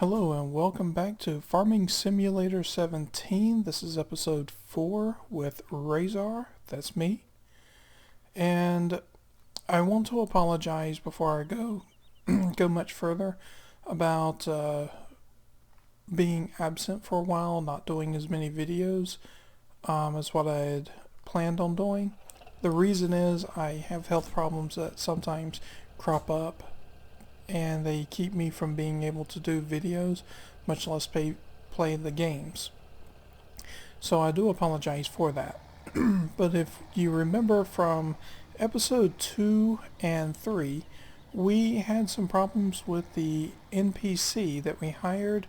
Hello and welcome back to Farming Simulator 17. This is episode 4 with Razar. That's me. And I want to apologize before I go much further about being absent for a while, not doing as many videos as what I had planned on doing. The reason is I have health problems that sometimes crop up and they keep me from being able to do videos, much less play the games. So I do apologize for that. But if you remember from episode 2 and 3, we had some problems with the NPC that we hired,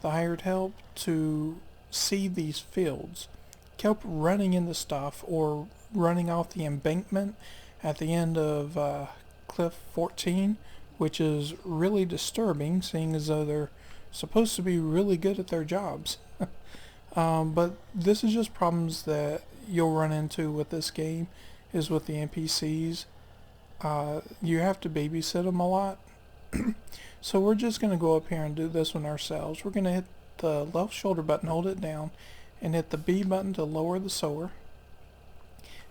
the hired help to seed these fields. Kept running into stuff or running off the embankment at the end of Cliff 14, which is really disturbing, seeing as though they're supposed to be really good at their jobs. But this is just problems that you'll run into with this game, is with the NPCs. You have to babysit them a lot. So we're just going to go up here and do this one ourselves. We're going to hit the left shoulder button, hold it down, and hit the B button to lower the sower,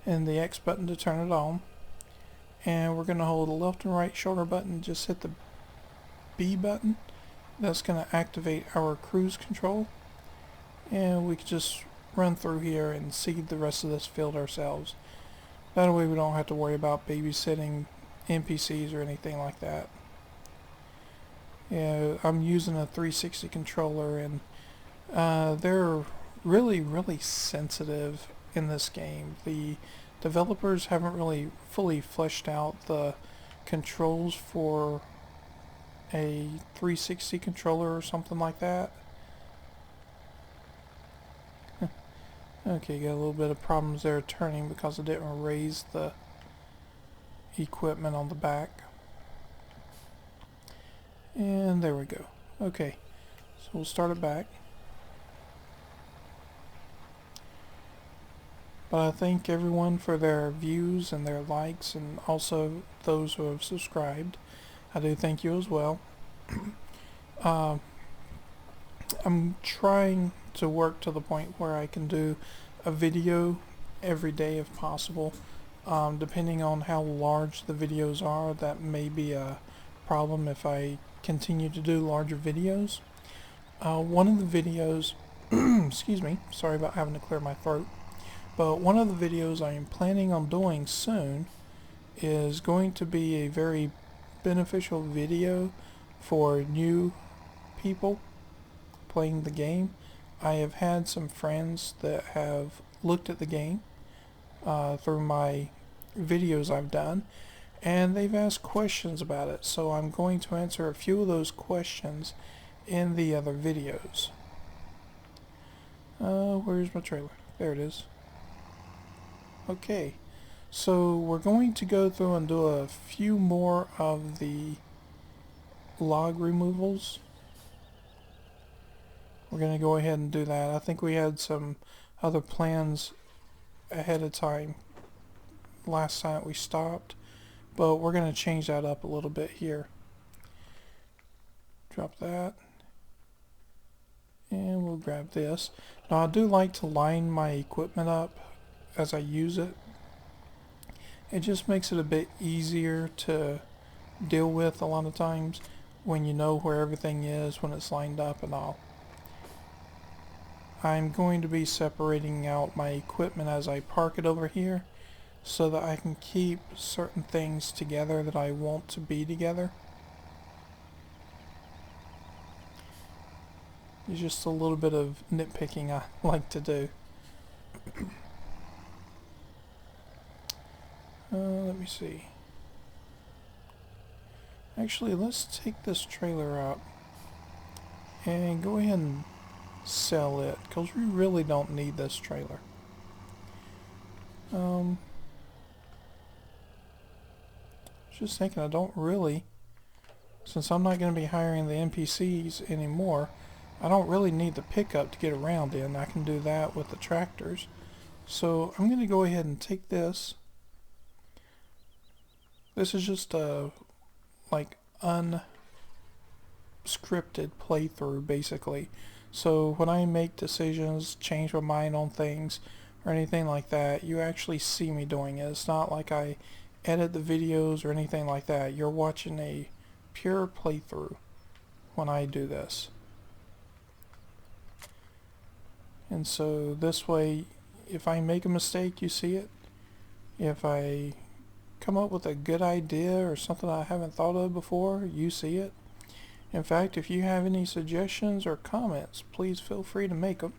and the X button to turn it on. And we're going to hold the left and right shoulder button, just hit the B button. That's going to activate our cruise control. And we can just run through here and seed the rest of this field ourselves. That way we don't have to worry about babysitting NPCs or anything like that. Yeah, I'm using a 360 controller, and they're really sensitive in this game. The developers haven't really fully fleshed out the controls for a 360 controller or something like that. Okay, got a little bit of problems there turning because I didn't raise the equipment on the back. And there we go. Okay, so we'll start it back. But I thank everyone for their views and their likes, and also those who have subscribed. I do thank you as well. I'm trying to work to the point where I can do a video every day if possible. Depending on how large the videos are, that may be a problem if I continue to do larger videos. One of the videos, excuse me, sorry about having to clear my throat. But one of the videos I am planning on doing soon is going to be a very beneficial video for new people playing the game. I have had some friends that have looked at the game through my videos I've done, and they've asked questions about it. So I'm going to answer a few of those questions in the other videos. Where's my trailer? There it is. Okay, so we're going to go through and do a few more of the log removals. We're going to go ahead and do that. I think we had some other plans ahead of time last time we stopped, but we're going to change that up a little bit here. Drop that. And we'll grab this. Now I do like to line my equipment up as I use it. It just makes it a bit easier to deal with a lot of times when you know where everything is, when it's lined up and all. I'm going to be separating out my equipment as I park it over here so that I can keep certain things together that I want to be together. It's just a little bit of nitpicking I like to do. Let me see. Actually, let's take this trailer up and go ahead and sell it, because we really don't need this trailer. Just thinking, I don't really, since I'm not going to be hiring the NPCs anymore, I don't really need the pickup to get around in. I can do that with the tractors. So I'm going to go ahead and take this. This is just a like scripted playthrough basically. So when I make decisions, change my mind on things, or anything like that, you actually see me doing it. It's not like I edit the videos or anything like that. You're watching a pure playthrough when I do this. And so this way, if I make a mistake, you see it. If I come up with a good idea or something I haven't thought of before, you see it. In fact, if you have any suggestions or comments, please feel free to make them.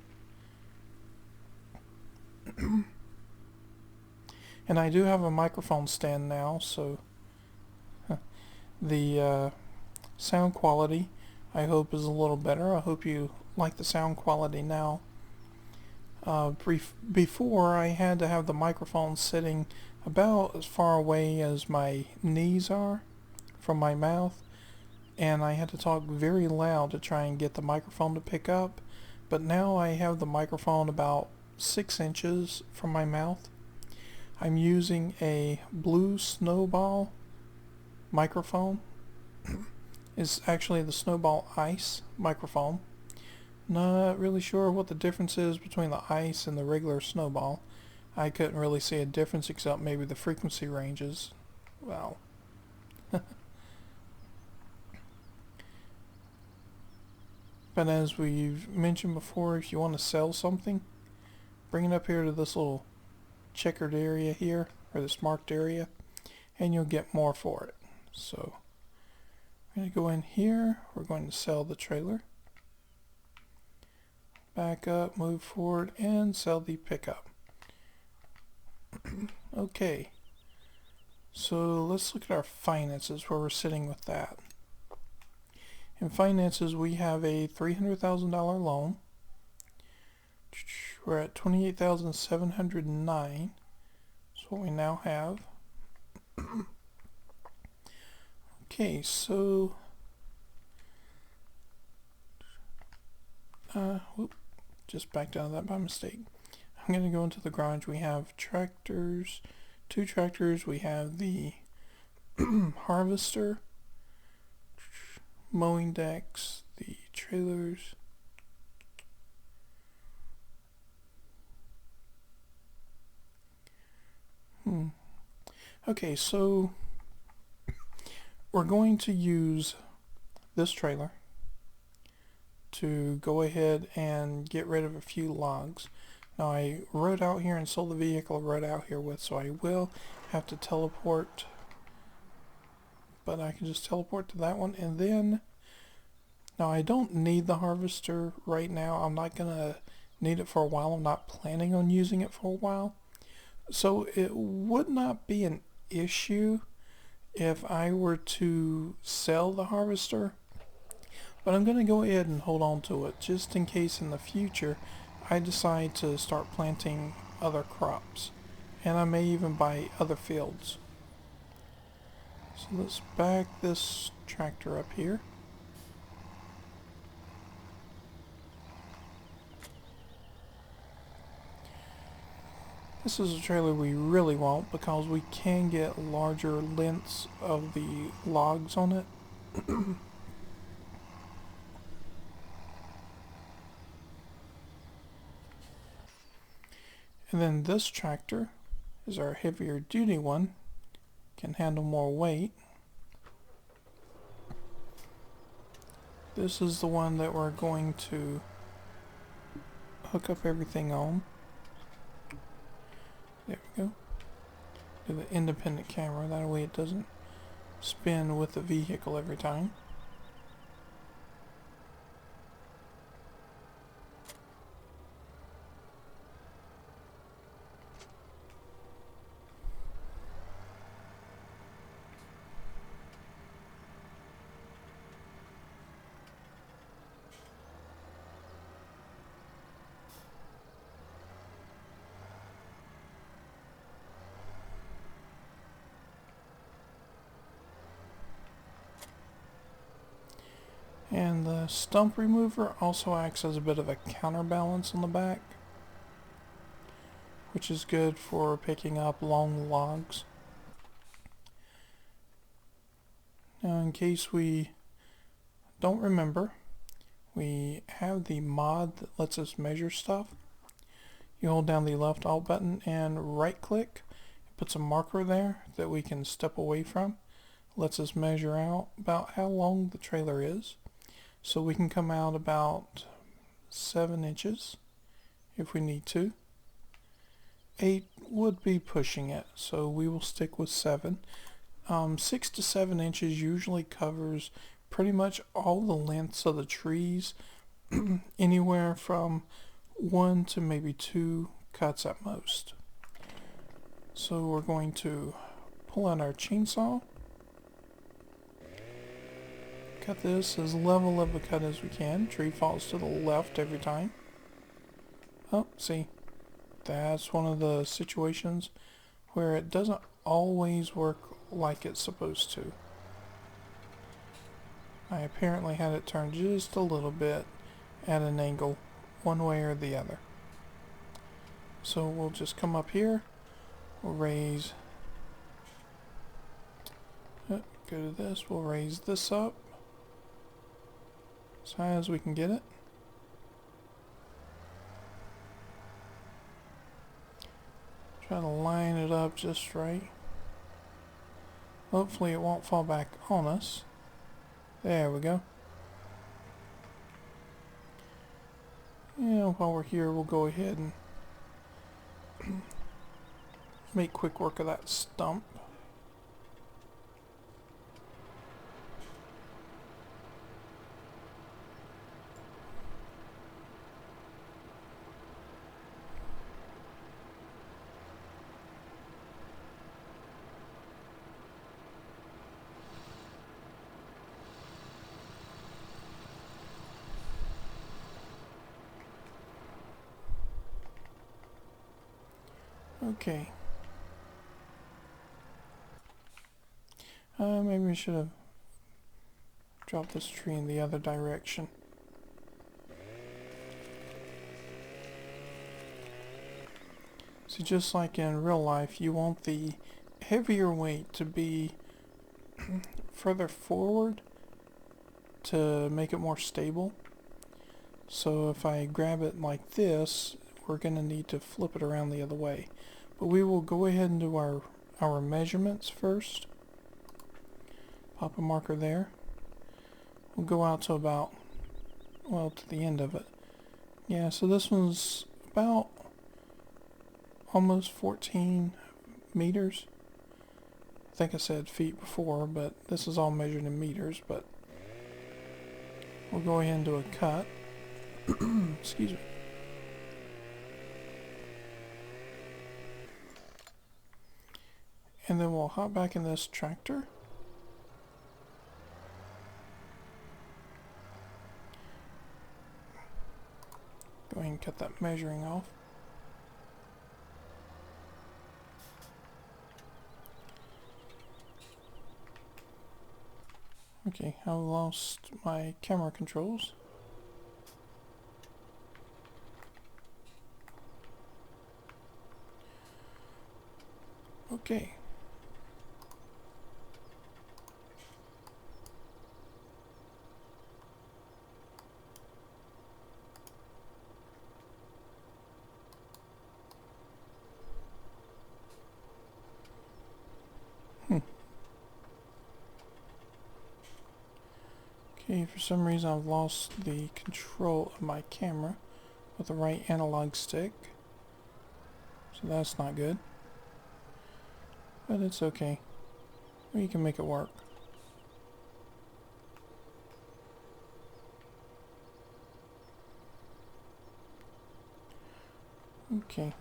And I do have a microphone stand now, so the sound quality I hope is a little better. I hope you like the sound quality now. Before, I had to have the microphone sitting about as far away as my knees are from my mouth, and I had to talk very loud to try and get the microphone to pick up. But now I have the microphone about 6 inches from my mouth. I'm using a blue snowball microphone. It's actually the snowball ice microphone. Not really sure what the difference is between the ice and the regular snowball. I couldn't really see a difference except maybe the frequency ranges. Wow. But as we've mentioned before, if you want to sell something, bring it up here to this little checkered area here, or this marked area, and you'll get more for it. So I'm going to go in here. We're going to sell the trailer. Back up, move forward, and sell the pickup. Okay, so let's look at our finances, where we're sitting with that. In finances, we have a $300,000 loan. We're at $28,709. That's what we now have. Okay, so just backed out of that by mistake. I'm going to go into the garage. We have tractors, 2 tractors. We have the harvester, mowing decks, the trailers. Okay, so we're going to use this trailer to go ahead and get rid of a few logs. Now I rode out here and sold the vehicle I rode out here with, so I will have to teleport, but I can just teleport to that one. And then, now I don't need the harvester right now. I'm not gonna need it for a while. I'm not planning on using it for a while, so it would not be an issue if I were to sell the harvester, but I'm going to go ahead and hold on to it just in case in the future I decide to start planting other crops, and I may even buy other fields. So let's back this tractor up here. This is a trailer we really want because we can get larger lengths of the logs on it. And then this tractor is our heavier duty one, can handle more weight. This is the one that we're going to hook up everything on. There we go. Do the independent camera, that way it doesn't spin with the vehicle every time. And the stump remover also acts as a bit of a counterbalance on the back, which is good for picking up long logs. Now in case we don't remember, we have the mod that lets us measure stuff. You hold down the left Alt button and right click. It puts a marker there that we can step away from. Lets us measure out about how long the trailer is. So we can come out about 7 inches if we need to. 8 would be pushing it, so we will stick with 7. 6 to 7 inches usually covers pretty much all the lengths of the trees, anywhere from 1 to maybe 2 cuts at most. So we're going to pull out our chainsaw, cut this as level of a cut as we can. Tree falls to the left every time. Oh, see, that's one of the situations where it doesn't always work like it's supposed to. I apparently had it turned just a little bit at an angle, one way or the other. So we'll just come up here, we'll raise, go to this, we'll raise this up as high as we can get it. Try to line it up just right. Hopefully it won't fall back on us. There we go. Yeah, while we're here, we'll go ahead and make quick work of that stump. Okay. Maybe we should have dropped this tree in the other direction. So just like in real life, you want the heavier weight to be further forward to make it more stable. So if I grab it like this, we're going to need to flip it around the other way. But we will go ahead and do our measurements first. Pop a marker there. We'll go out to about, well, to the end of it. Yeah, so this one's about almost 14 meters. I think I said feet before, but this is all measured in meters. But we'll go ahead and do a cut. Excuse me. And then we'll hop back in this tractor. Go ahead and cut that measuring off. Okay, I lost my camera controls. Okay. Okay, for some reason I've lost the control of my camera with the right analog stick. So that's not good. But it's okay. We can make it work. Okay.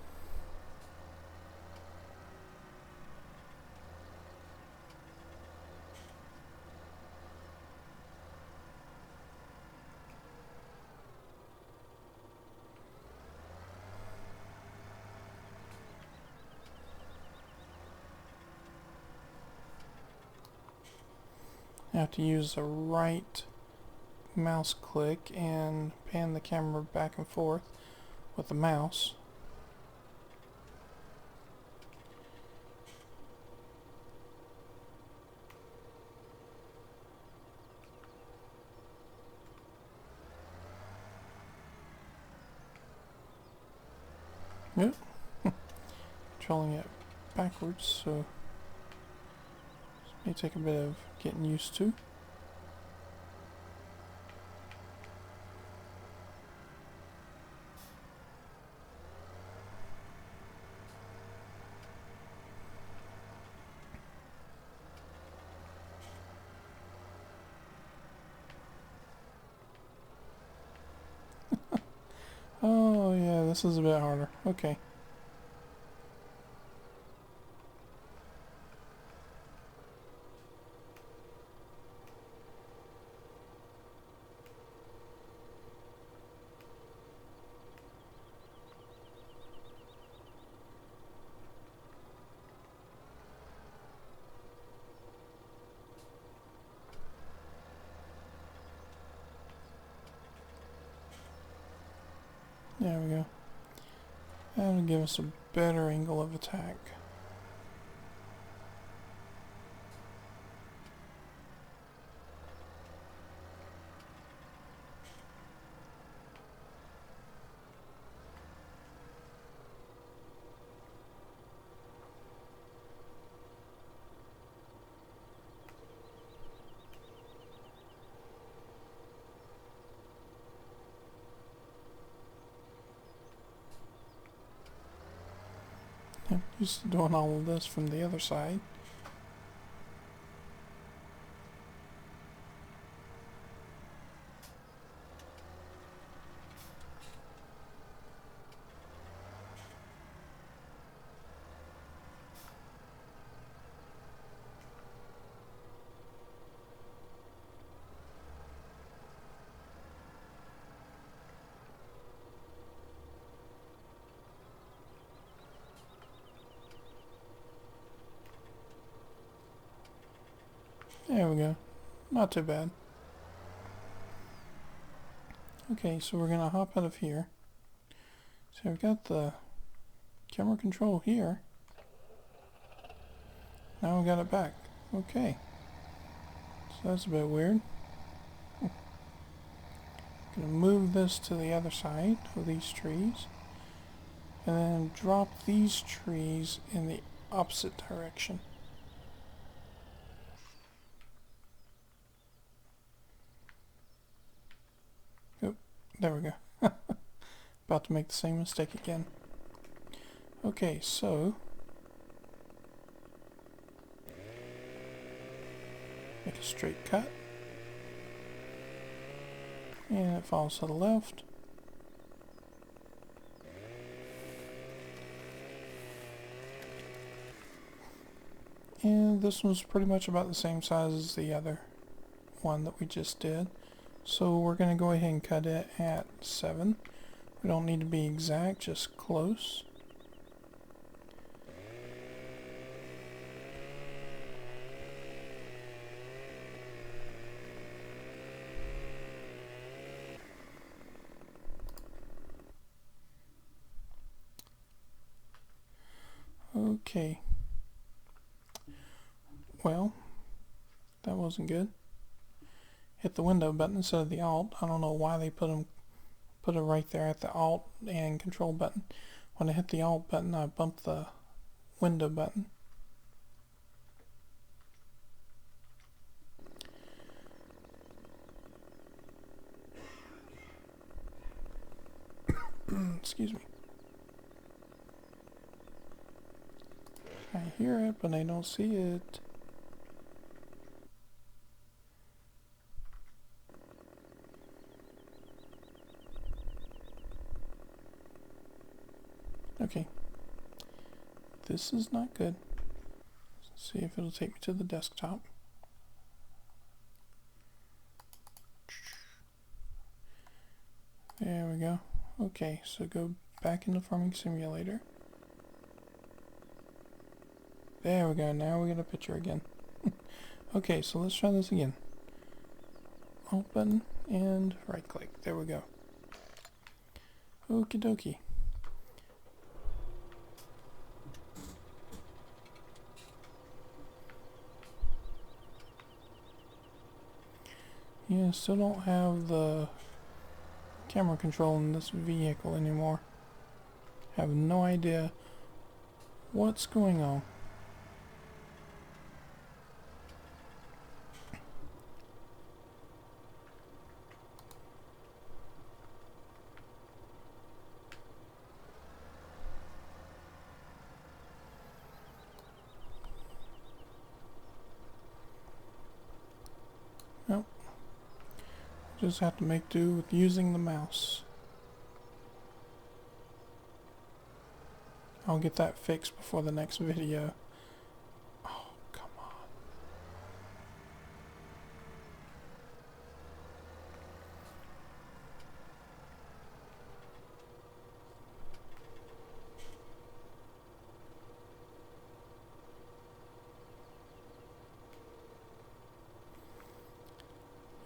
I have to use the right mouse click and pan the camera back and forth with the mouse. Yep. Controlling it backwards, so this may take a bit of getting used to. Oh yeah, this is a bit harder. Okay. There we go. That'll give us a better angle of attack. I'm used to doing all of this from the other side. There we go. Not too bad. Okay, so we're gonna hop out of here. So we've got the camera control here. Now we got it back. Okay. So that's a bit weird. Gonna move this to the other side of these trees. And then drop these trees in the opposite direction. Oh, there we go. About to make the same mistake again. Okay, so make a straight cut. And it falls to the left. And this one's pretty much about the same size as the other one that we just did. So we're going to go ahead and cut it at 7. We don't need to be exact, just close. Okay. Well, that wasn't good. Hit the window button instead of the alt. I don't know why they put it right there at the alt and control button. When I hit the alt button, I bumped the window button. Excuse me. I hear it, but I don't see it. Okay. This is not good. Let's see if it'll take me to the desktop. There we go. Okay, so go back into Farming Simulator. There we go, now we got a picture again. Okay, so let's try this again. Alt button and right click. There we go. Okie dokie. Yeah, still don't have the camera control in this vehicle anymore. Have no idea what's going on. Nope. Just have to make do with using the mouse. I'll get that fixed before the next video. Oh, come on.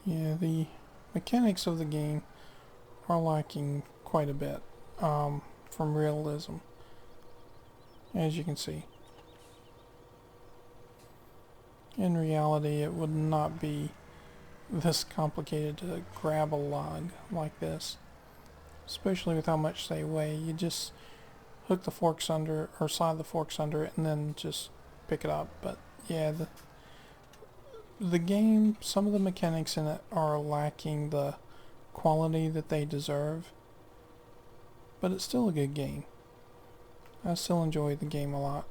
Yeah, the mechanics of the game are lacking quite a bit from realism, as you can see. In reality, it would not be this complicated to grab a log like this, especially with how much they weigh. You just hook the forks under, or slide the forks under it, and then just pick it up. But yeah, the game, some of the mechanics in it are lacking the quality that they deserve, but it's still a good game. I still enjoy the game a lot.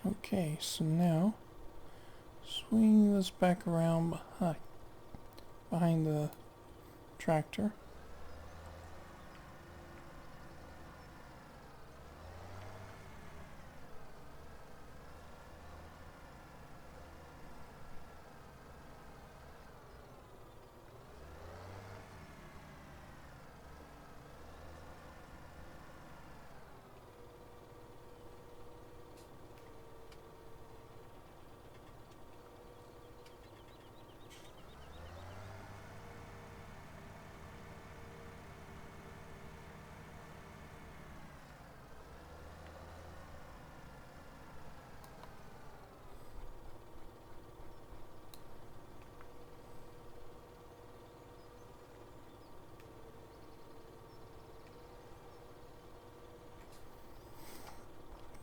Okay, so now swing this back around behind the tractor.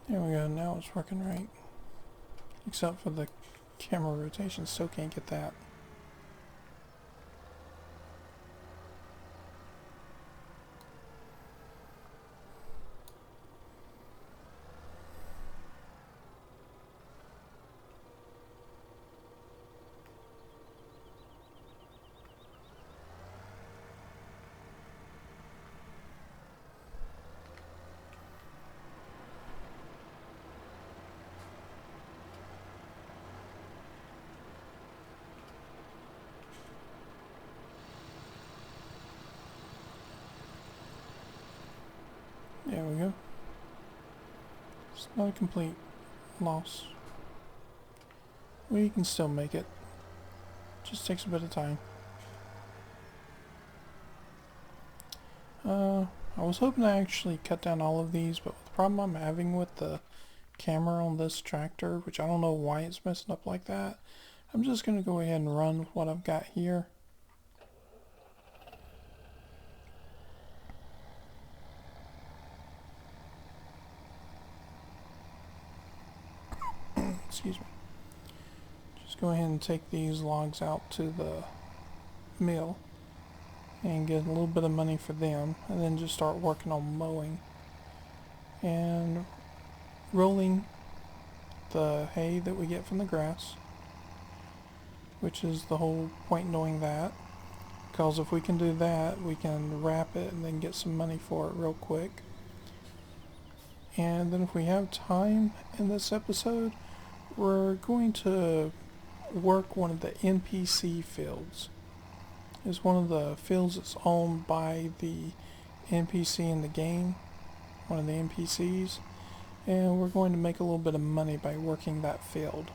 There we go, now it's working right. Except for the camera rotation, still can't get that. There we go. It's not a complete loss. We can still make it. Just takes a bit of time. I was hoping to actually cut down all of these, but the problem I'm having with the camera on this tractor, which I don't know why it's messing up like that, I'm just going to go ahead and run with what I've got here. Excuse me. Just go ahead and take these logs out to the mill and get a little bit of money for them, and then just start working on mowing and rolling the hay that we get from the grass, which is the whole point in doing that, because if we can do that, we can wrap it and then get some money for it real quick. And then if we have time in this episode, we're going to work one of the NPC fields. It's one of the fields that's owned by the NPC in the game, one of the NPCs, and we're going to make a little bit of money by working that field.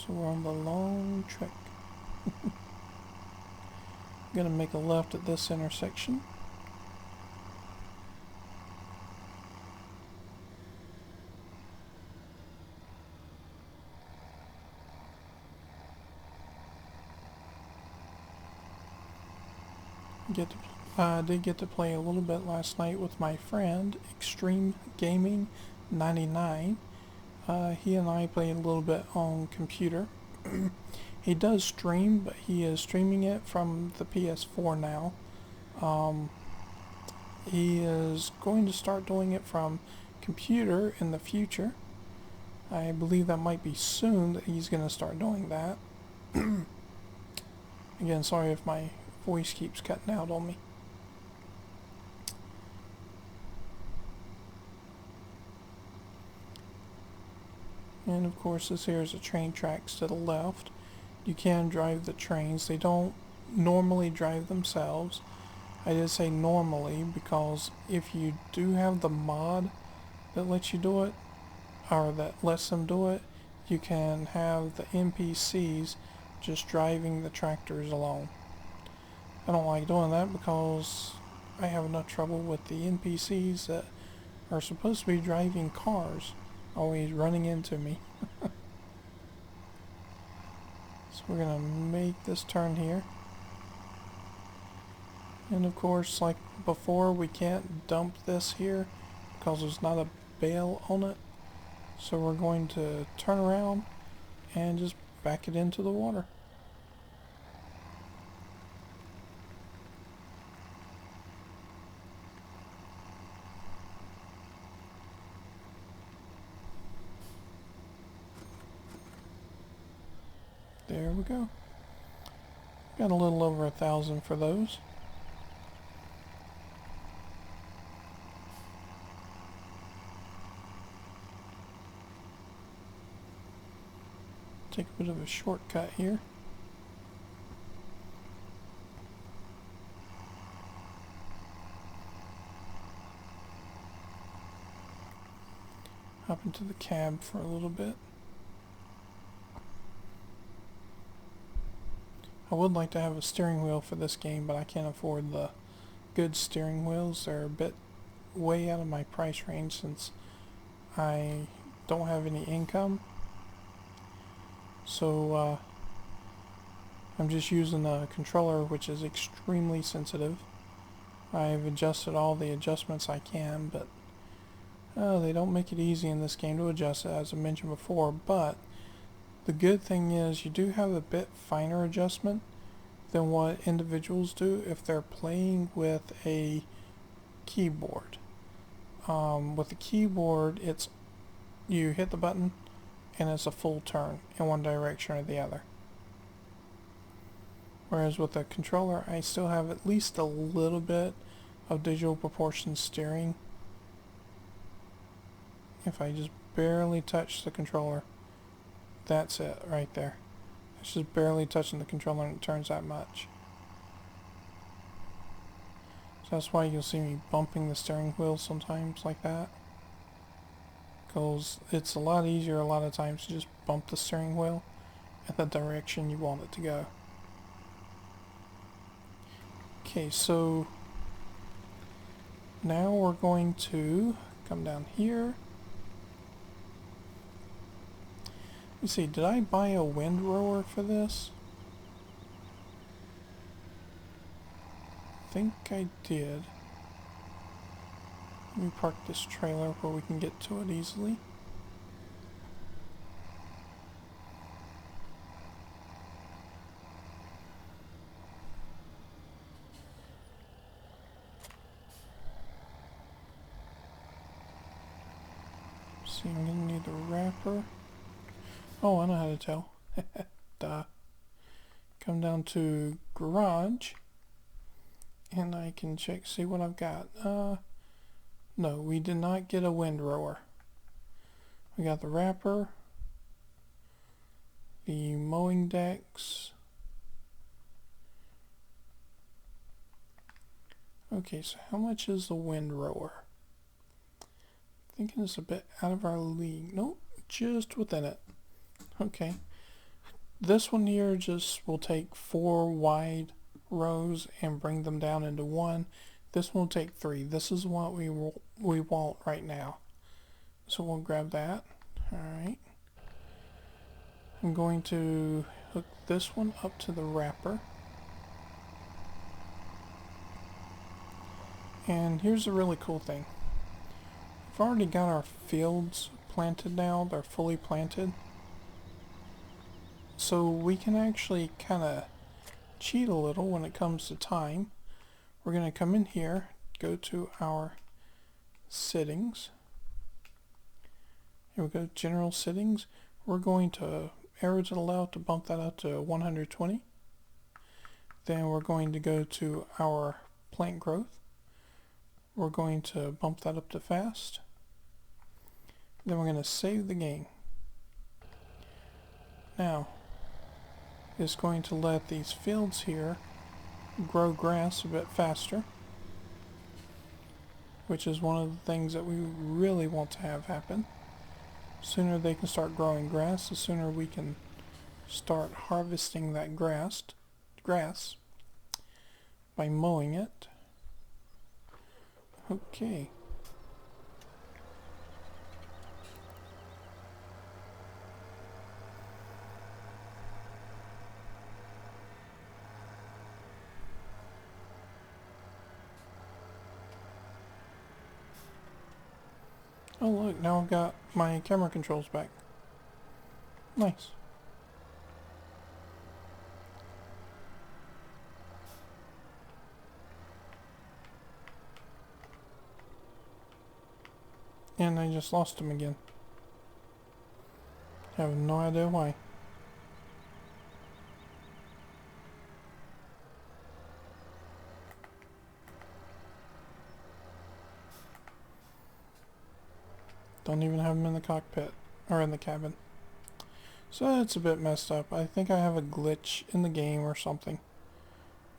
So we're on the long trek. Gonna make a left at this intersection. I did get to play a little bit last night with my friend, Extreme Gaming 99. He and I played a little bit on computer. He does stream, but he is streaming it from the PS4 now. He is going to start doing it from computer in the future. I believe that might be soon that he's going to start doing that. Again, sorry if my voice keeps cutting out on me. And of course this here is the train tracks to the left. You can drive the trains. They don't normally drive themselves. I did say normally because if you do have the mod that lets you do it, or that lets them do it, you can have the NPCs just driving the tractors along. I don't like doing that because I have enough trouble with the NPCs that are supposed to be driving cars always running into me. So we're gonna make this turn here. And of course, like before, we can't dump this here because there's not a bale on it. So we're going to turn around and just back it into the water. There we go. Got a little over 1,000 for those. Take a bit of a shortcut here. Hop into the cab for a little bit. I would like to have a steering wheel for this game, but I can't afford the good steering wheels. They're a bit way out of my price range since I don't have any income. So I'm just using a controller which is extremely sensitive. I've adjusted all the adjustments I can, but they don't make it easy in this game to adjust it, as I mentioned before. But the good thing is you do have a bit finer adjustment than what individuals do if they're playing with a keyboard. With the keyboard, it's you hit the button and it's a full turn in one direction or the other. Whereas with a controller, I still have at least a little bit of digital proportion steering. If I just barely touch the controller, that's it right there. It's just barely touching the controller and it turns that much. So that's why you'll see me bumping the steering wheel sometimes like that. Because it's a lot easier a lot of times to just bump the steering wheel in the direction you want it to go. Okay, so now we're going to come down here. Let me see, did I buy a windrower for this? I think I did. Let me park this trailer where we can get to it easily. See, I'm gonna need the wrapper. Oh, I know how to tell. Duh. Come down to garage and I can check, see what I've got. No, we did not get a windrower. We got the wrapper, the mowing decks. Okay, so how much is the windrower? Thinking it's a bit out of our league. Nope, just within it. Okay, This one here just will take 4 wide rows and bring them down into one. This one will take 3. This is what we want right now. So we'll grab that. Alright. I'm going to hook this one up to the wrapper. And here's a really cool thing. We've already got our fields planted now. They're fully planted. So we can actually kind of cheat a little when it comes to time. We're going to come in here, go to our settings. Here we go, general settings. We're going to arrow to the left to bump that up to 120. Then we're going to go to our plant growth. We're going to bump that up to fast. Then we're going to save the game. Now, it's going to let these fields here grow grass a bit faster, which is one of the things that we really want to have happen. The sooner they can start growing grass, the sooner we can start harvesting that grass by mowing it. Okay. Oh look, now I've got my camera controls back. Nice. And I just lost him again. I have no idea why. Don't even have him in the cockpit, or in the cabin. So that's a bit messed up. I think I have a glitch in the game or something.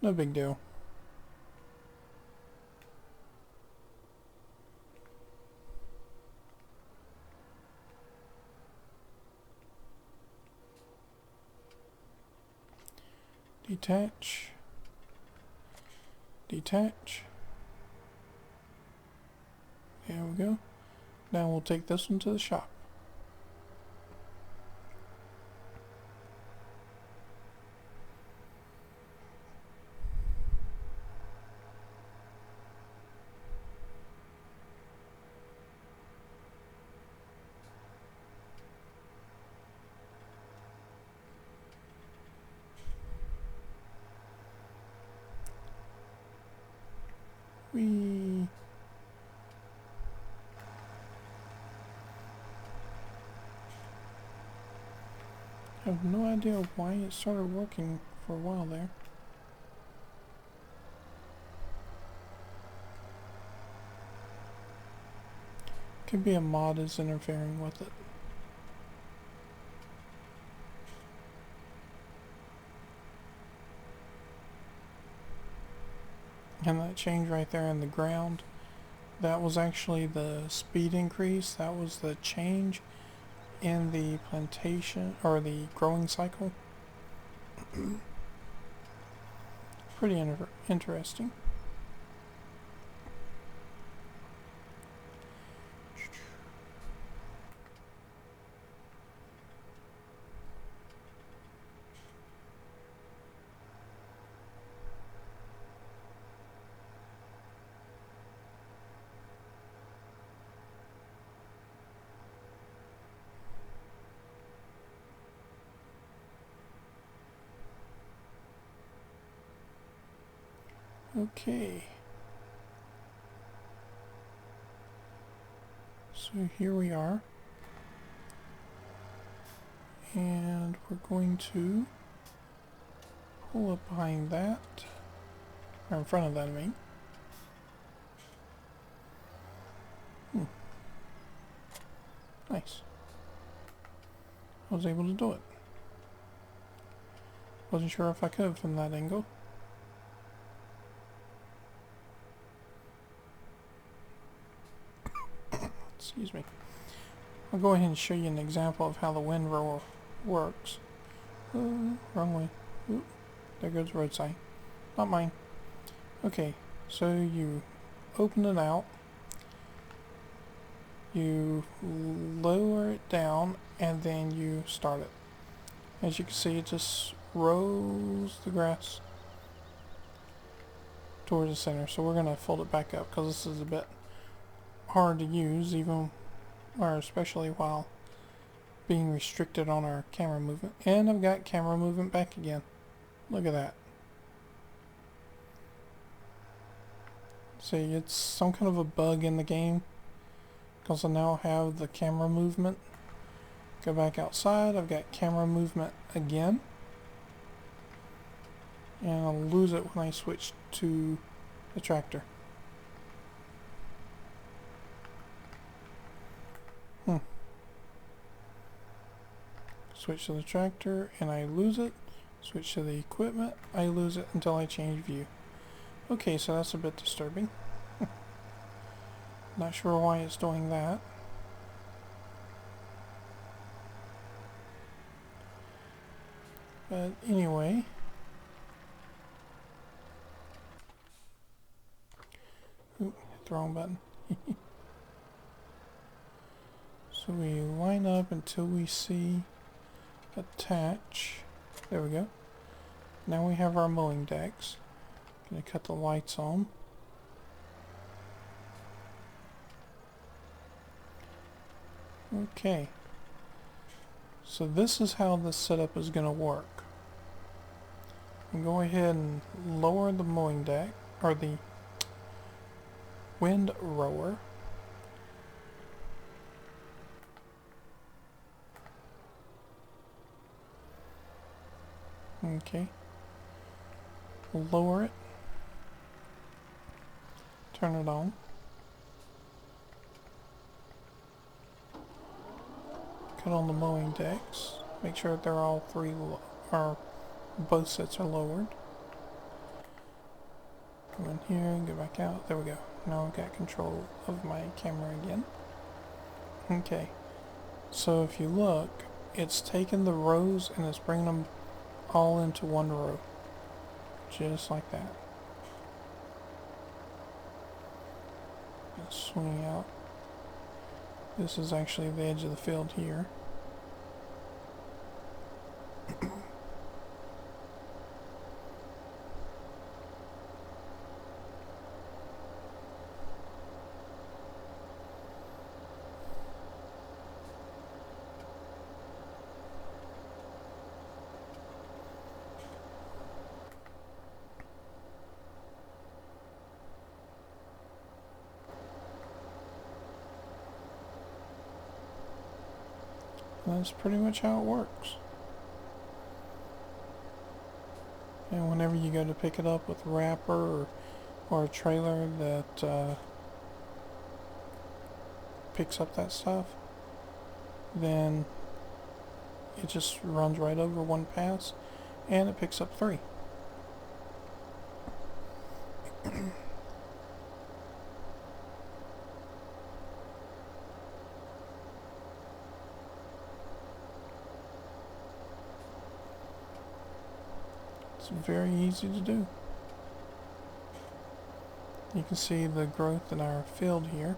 No big deal. Detach. Detach. There we go. Now we'll take this one to the shop. We have no idea why it started working for a while there. Could be a mod is interfering with it. And that change right there in the ground, that was actually the speed increase. That was the change in the plantation or the growing cycle. Pretty interesting. Okay. So here we are. And we're going to pull up behind that. Or in front of that, I mean. Nice. I was able to do it. Wasn't sure if I could from that angle. Excuse me. I'll go ahead and show you an example of how the wind rower works. Wrong way. Ooh, there goes the road sign. Not mine. Okay, so you open it out. You lower it down and then you start it. As you can see, it just rows the grass towards the center. So we're going to fold it back up because this is a bit hard to use, even or especially while being restricted on our camera movement. And I've got camera movement back again. Look at that. See, it's some kind of a bug in the game because I now have the camera movement. Go back outside, I've got camera movement again. And I'll lose it when I switch to the tractor. Switch to the tractor and I lose it. Switch to the equipment, I lose it until I change view. Okay, so that's a bit disturbing. Not sure why it's doing that. But anyway. Oop, hit the wrong button. So we line up until we see attach. There we go. Now we have our mowing decks. Gonna cut the lights on. Okay. So this is how this setup is gonna work. I'm go ahead and lower the mowing deck, or the wind rower. Okay. Lower it. Turn it on. Cut on the mowing decks. Make sure that they're all three, or both sets are lowered. Come in here and go back out. There we go. Now I've got control of my camera again. Okay. So if you look, it's taken the rows and it's bringing them all into one row. Just like that. Swing out. This is actually the edge of the field here. That's pretty much how it works. And whenever you go to pick it up with a wrapper or a trailer that picks up that stuff, then it just runs right over one pass and it picks up three. It's very easy to do. You can see the growth in our field here.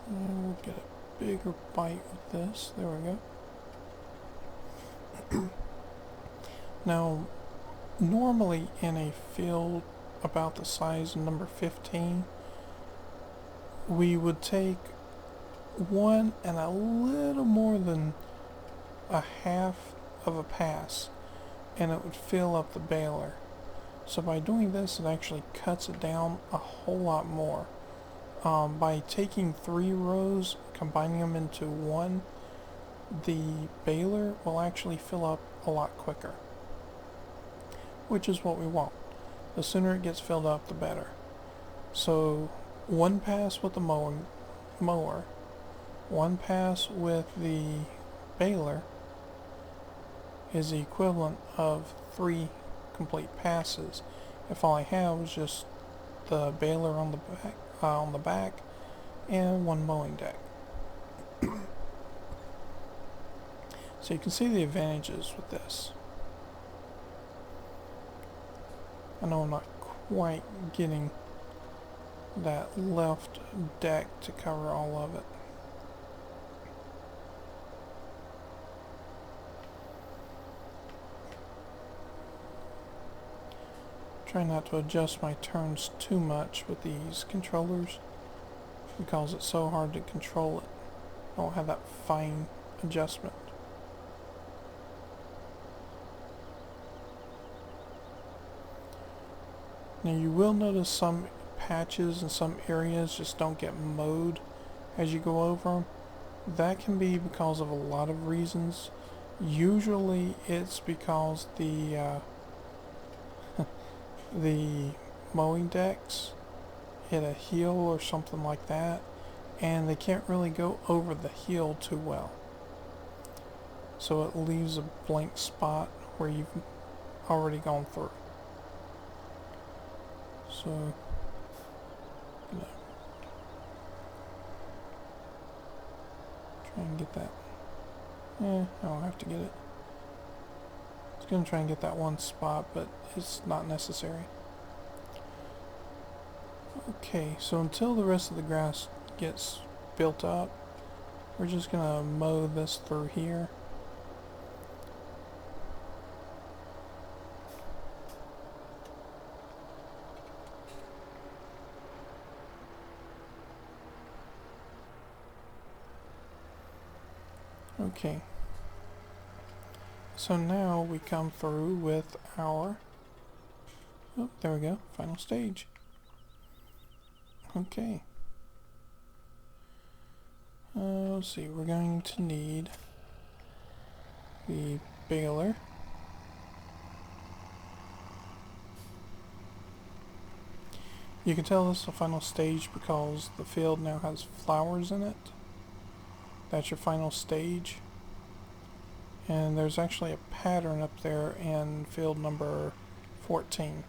And we'll get a bigger bite with this. There we go. Now, normally in a field about the size of number 15, we would take one and a little more than a half of a pass, and it would fill up the baler. So by doing this, it actually cuts it down a whole lot more. By taking 3 rows, combining them into one, the baler will actually fill up a lot quicker, which is what we want. The sooner it gets filled up, the better. So one pass with the mower, one pass with the baler is the equivalent of 3 complete passes. If all I have was just the baler on the back and 1 mowing deck. So you can see the advantages with this. I know I'm not quite getting that left deck to cover all of it. Try not to adjust my turns too much with these controllers because it's so hard to control it. I don't have that fine adjustment. Now you will notice some patches and some areas just don't get mowed as you go over them. That can be because of a lot of reasons. Usually it's because the the mowing decks hit a hill or something like that, and they can't really go over the hill too well. So it leaves a blank spot where you've already gone through. So, try and get that. I don't have to get it. I was going to try and get that one spot, but it's not necessary. Okay, so until the rest of the grass gets built up, we're just going to mow this through here. Okay, so now we come through with our, oh, there we go, final stage. Okay, let's see, we're going to need the baler. You can tell this is the final stage because the field now has flowers in it. That's your final stage. And there's actually a pattern up there in field number 14.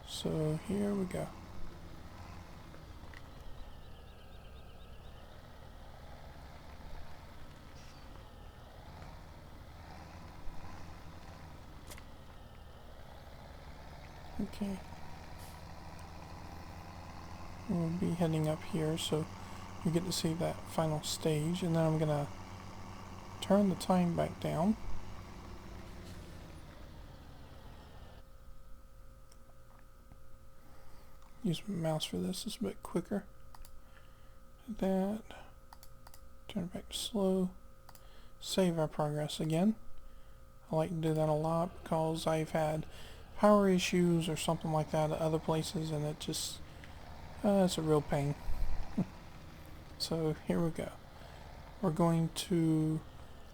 So here we go. Okay. We'll be heading up here, so you get to see that final stage, and then I'm going to turn the time back down. Use my mouse for this, it's a bit quicker. That. Turn it back to slow. Save our progress again. I like to do that a lot because I've had power issues or something like that at other places, and it just, it's a real pain. So here we go. We're going to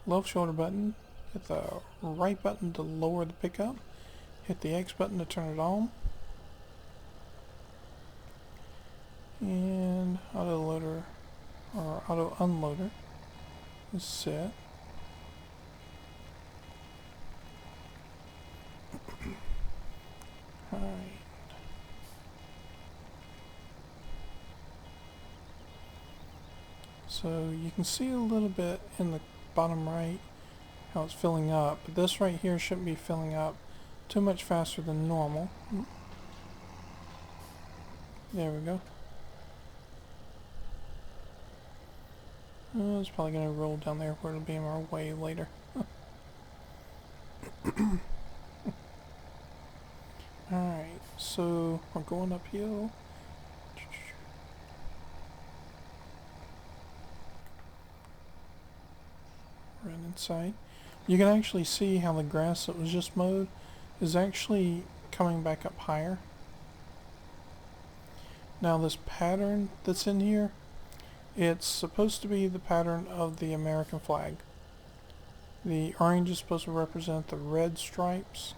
left shoulder button, hit the right button to lower the pickup, hit the X button to turn it on, and auto loader or auto unloader is set. Alright. So you can see a little bit in the bottom right how it's filling up, but this right here shouldn't be filling up too much faster than normal. There we go. It's probably going to roll down there where it'll be in our way later. Alright, so we're going uphill. Run inside. You can actually see how the grass that was just mowed is actually coming back up higher. Now this pattern that's in here, It's supposed to be the pattern of the American flag. The orange is supposed to represent the red stripes,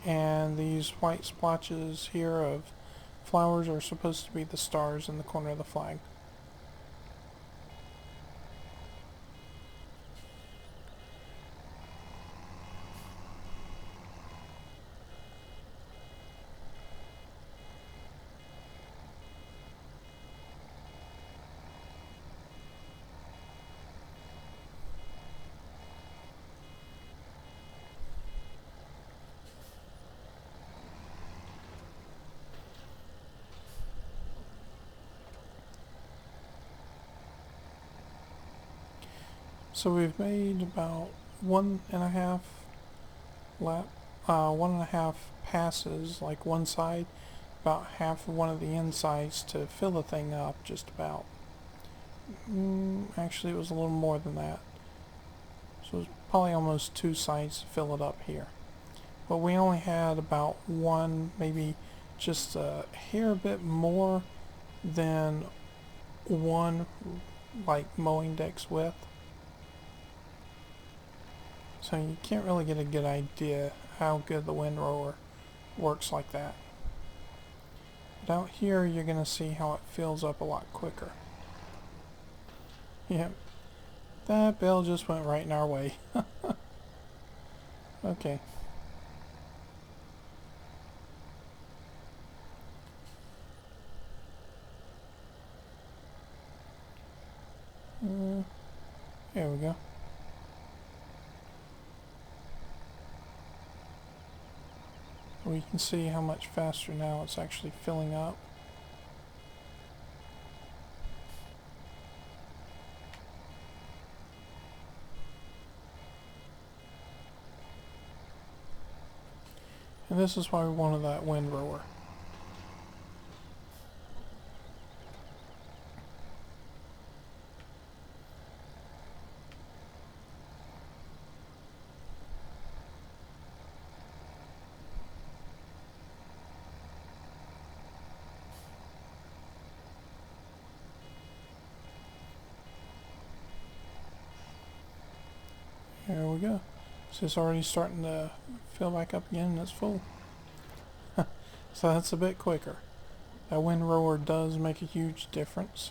and these white splotches here of flowers are supposed to be the stars in the corner of the flag. So we've made about 1.5 lap, 1.5 passes, like one side, about half of one of the insides to fill the thing up, just about. Actually, it was a little more than that. So it was probably almost 2 sides to fill it up here. But we only had about one, maybe just a hair bit more than one, like, mowing deck's width. So you can't really get a good idea how good the windrower works like that. But out here you're going to see how it fills up a lot quicker. Yep, that bale just went right in our way. Okay. There we go. We can see how much faster now it's actually filling up. And this is why we wanted that windrower. There we go. So it's already starting to fill back up again and it's full. So that's a bit quicker. That windrower does make a huge difference.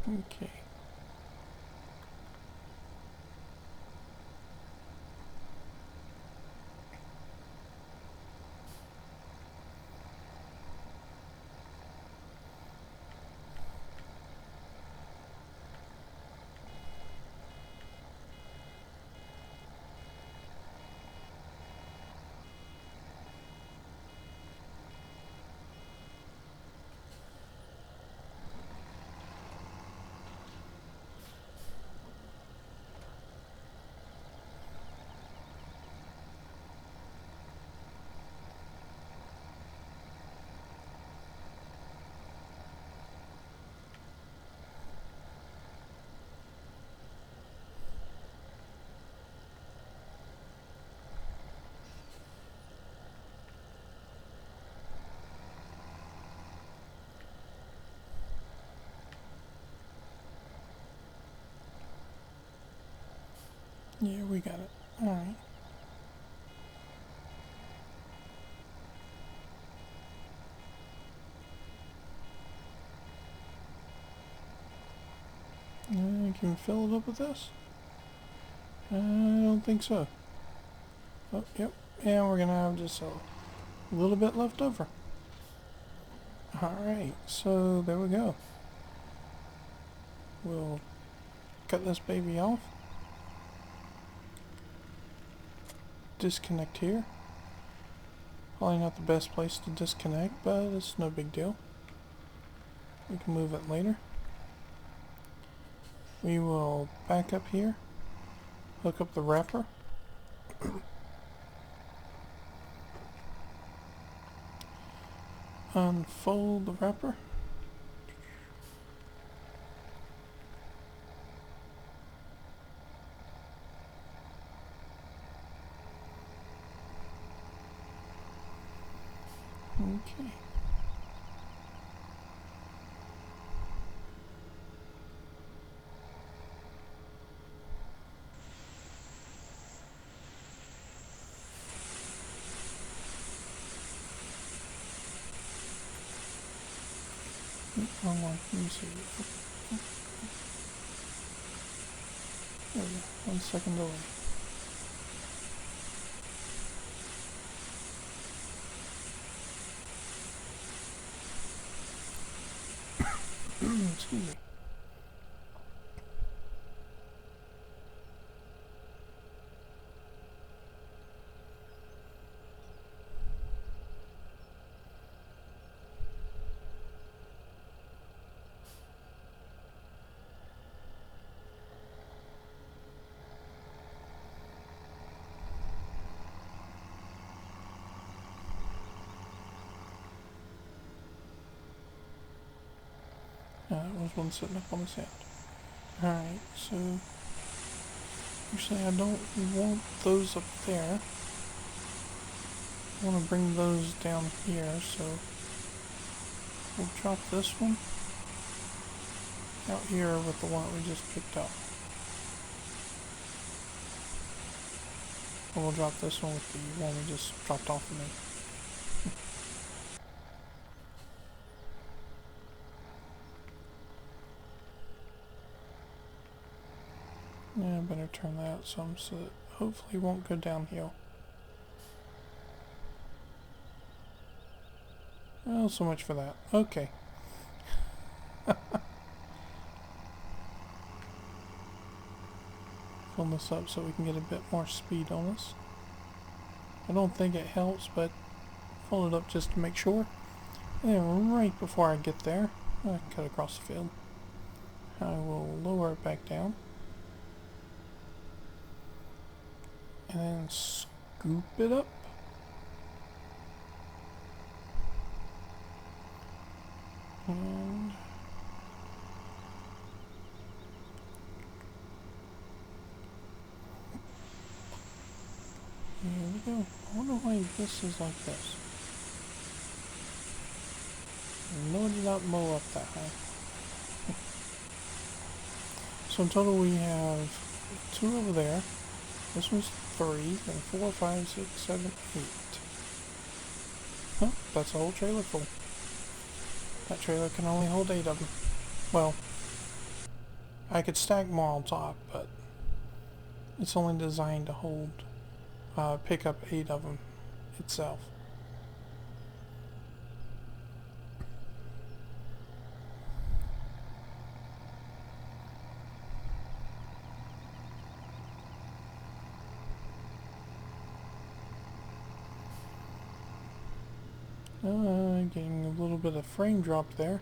Okay. Yeah, we got it. Alright. Can we fill it up with this? I don't think so. Oh, yep. And we're gonna have just a little bit left over. Alright, so there we go. We'll cut this baby off. disconnect here. Probably not the best place to disconnect, but it's no big deal. We can move it later. We will back up here, hook up the wrapper. Unfold the wrapper. Okay. Wrong one. Let me see. There we go. 1 second delay. Excuse me. That was one sitting up on the sand. Alright, so actually I don't want those up there. I want to bring those down here, so we'll drop this one out here with the one that we just picked up. Or we'll drop this one with the one we just dropped off of me. Yeah, I better turn that out some so that hopefully it won't go downhill. Well, so much for that. Okay. Fill this up so we can get a bit more speed on us. I don't think it helps, but fill it up just to make sure. And right before I get there, I cut across the field. I will lower it back down. And then scoop it up. And here we go. I wonder why this is like this. No, it did not mow up that high. So in total we have 2 over there. This one's 3, and 4, 5, 6, 7, 8. Huh, that's a whole trailer full. That trailer can only hold 8 of them. Well, I could stack more on top, but it's only designed to hold, pick up 8 of them itself. Getting a little bit of frame drop there.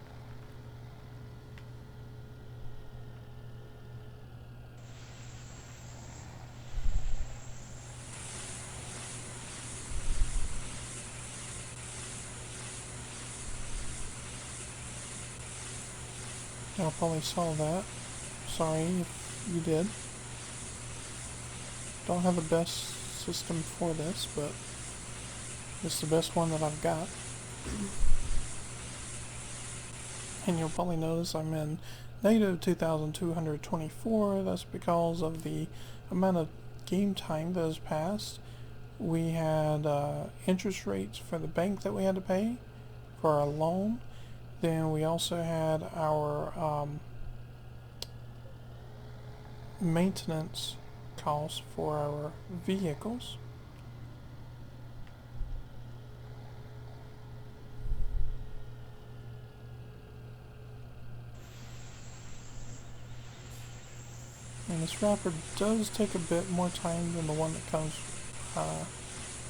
Y'all probably saw that. Sorry if you did. Don't have the best system for this, but it's the best one that I've got. And you'll probably notice I'm in negative 2,224. That's because of the amount of game time that has passed. We had interest rates for the bank that we had to pay for our loan. Then we also had our maintenance costs for our vehicles. And this wrapper does take a bit more time than the one that comes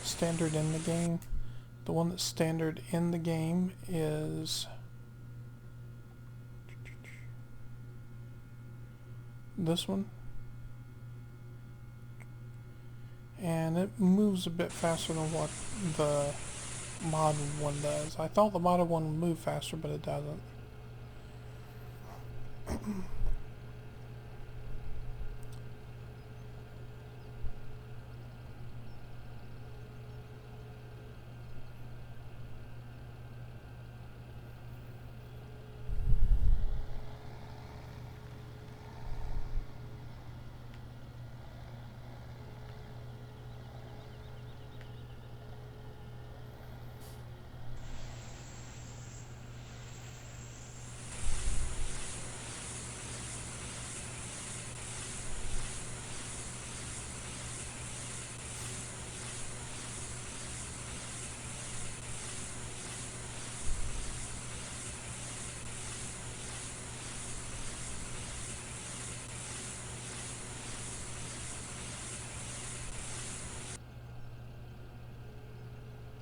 standard in the game. The one that's standard in the game is this one, and it moves a bit faster than what the modded one does. I thought the modded one would move faster, but it doesn't.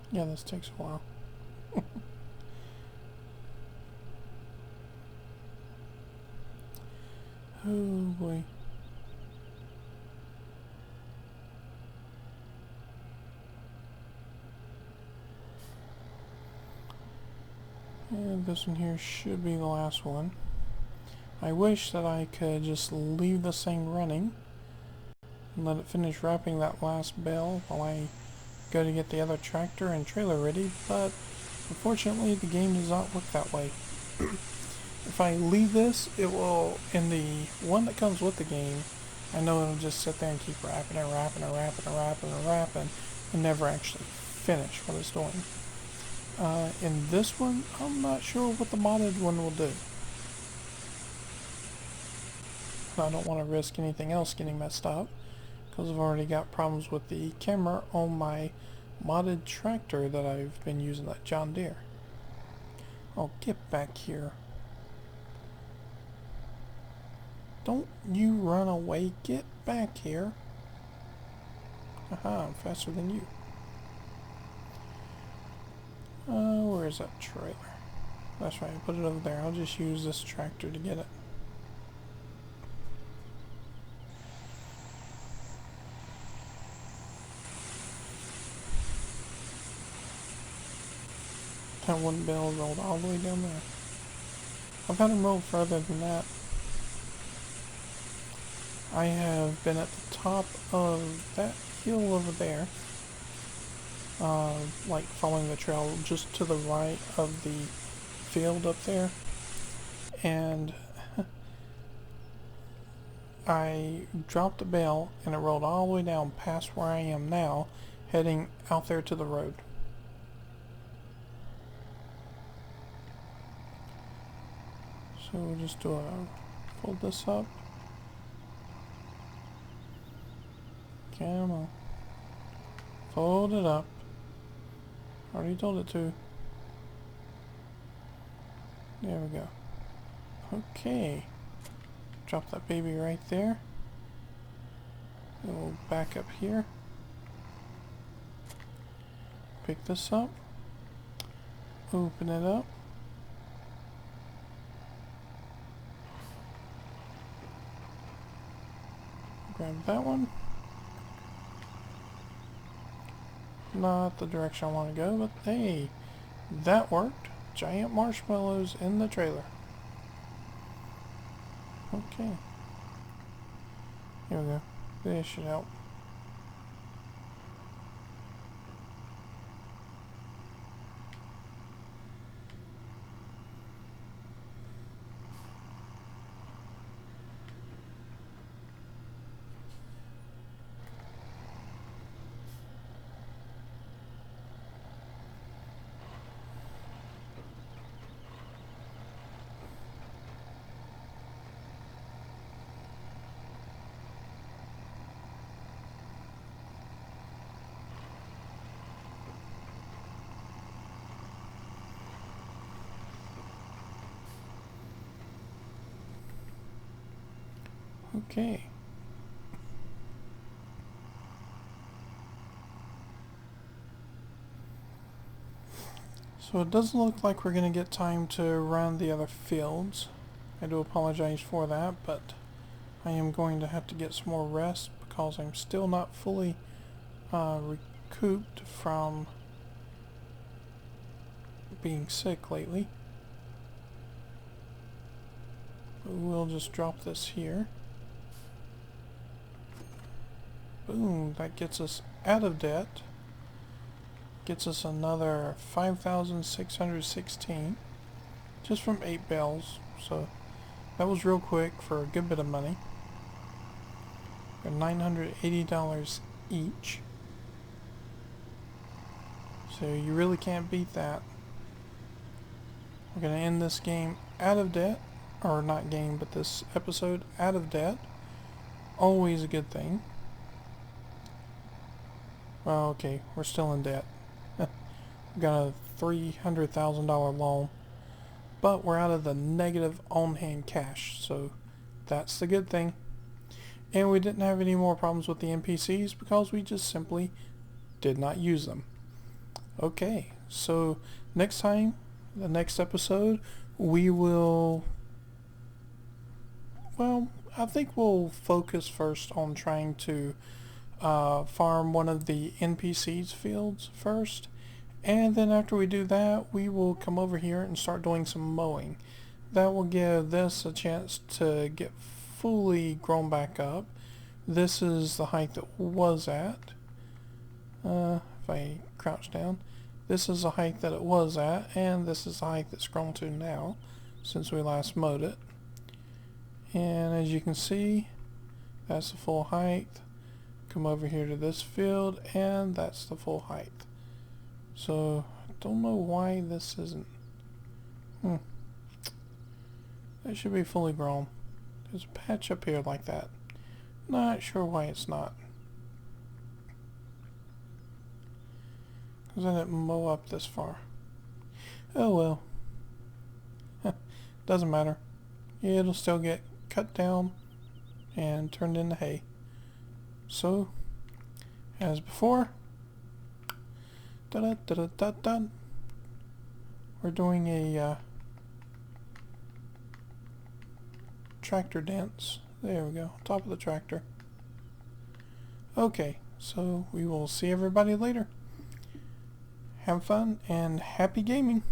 Yeah, this takes a while. Oh boy. And this one here should be the last one. I wish that I could just leave this thing running and let it finish wrapping that last bale while I go to get the other tractor and trailer ready, but unfortunately the game does not work that way. If I leave this, it will, in the one that comes with the game, I know it'll just sit there and keep wrapping and wrapping and wrapping and wrapping and wrapping and never actually finish what it's doing. In this one, I'm not sure what the modded one will do. I don't want to risk anything else getting messed up, because I've already got problems with the camera on my modded tractor that I've been using, that John Deere. Oh, get back here. Don't you run away, get back here. Aha, I'm faster than you. Where is that trailer? That's right, I put it over there. I'll just use this tractor to get it. That one bale rolled all the way down there. I've had him roll further than that. I have been at the top of that hill over there, like following the trail just to the right of the field up there, and I dropped the bale and it rolled all the way down past where I am now, heading out there to the road. So we'll just fold this up. Come on. Fold it up. Already told it to. There we go. Okay. Drop that baby right there. We'll back up here. Pick this up. Open it up. Grab that one. Not the direction I want to go, but hey, that worked. Giant marshmallows in the trailer. Okay. Here we go. This should help. Okay. So it doesn't look like we're going to get time to run the other fields. I do apologize for that, but I am going to have to get some more rest because I'm still not fully recouped from being sick lately. But we'll just drop this here. Boom, that gets us out of debt. Gets us another 5,616 just from 8 bales. So that was real quick for a good bit of money. They're $980 each. So you really can't beat that. We're going to end this game out of debt. Or not game, but this episode out of debt. Always a good thing. Well, okay, we're still in debt. We got a $300,000 loan. But we're out of the negative on-hand cash. So that's the good thing. And we didn't have any more problems with the NPCs because we just simply did not use them. Okay, so next time, the next episode, we will... Well, I think we'll focus first on trying to farm one of the NPCs fields first. And then after we do that, we will come over here and start doing some mowing. That will give this a chance to get fully grown back up. This is the height that was at. If I crouch down. This is the height that it was at, and this is the height that's grown to now since we last mowed it. And as you can see, that's the full height. Come over here to this field, and that's the full height. So, I don't know why this isn't... That should be fully grown. There's a patch up here like that. Not sure why it's not. Because I didn't mow up this far. Oh well. Doesn't matter. It'll still get cut down and turned into hay. So, as before, we're doing a tractor dance. There we go, top of the tractor. Okay, so we will see everybody later. Have fun and happy gaming.